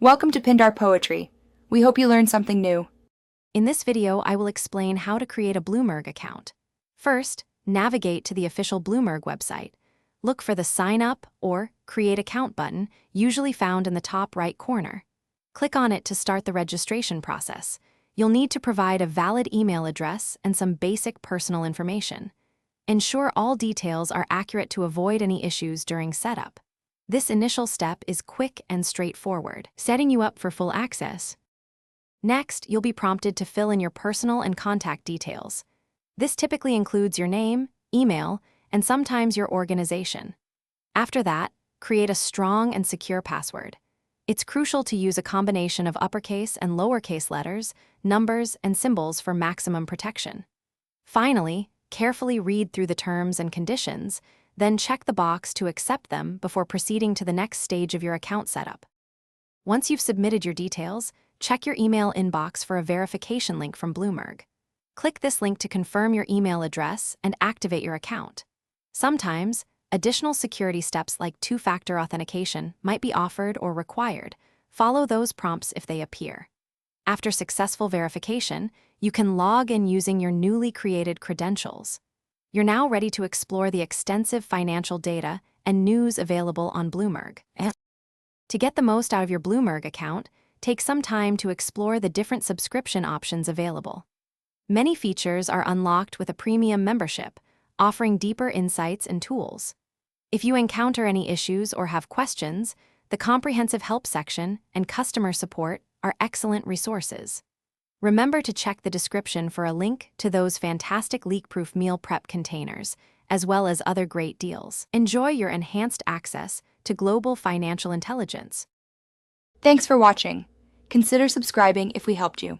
Welcome to Pindar Poetry. We hope you learned something new. In this video, I will explain how to create a Bloomberg account. First, navigate to the official Bloomberg website. Look for the Sign Up or Create Account button, usually found in the top right corner. Click on it to start the registration process. You'll need to provide a valid email address and some basic personal information. Ensure all details are accurate to avoid any issues during setup. This initial step is quick and straightforward, setting you up for full access. Next, you'll be prompted to fill in your personal and contact details. This typically includes your name, email, and sometimes your organization. After that, create a strong and secure password. It's crucial to use a combination of uppercase and lowercase letters, numbers, and symbols for maximum protection. Finally, carefully read through the terms and conditions, then check the box to accept them before proceeding to the next stage of your account setup. Once you've submitted your details, check your email inbox for a verification link from Bloomberg. Click this link to confirm your email address and activate your account. Sometimes, additional security steps like two-factor authentication might be offered or required. Follow those prompts if they appear. After successful verification, you can log in using your newly created credentials. You're now ready to explore the extensive financial data and news available on Bloomberg. To get the most out of your Bloomberg account, take some time to explore the different subscription options available. Many features are unlocked with a premium membership, offering deeper insights and tools. If you encounter any issues or have questions, the comprehensive help section and customer support are excellent resources. Remember to check the description for a link to those fantastic leak-proof meal prep containers, as well as other great deals. Enjoy your enhanced access to global financial intelligence. Thanks for watching. Consider subscribing if we helped you.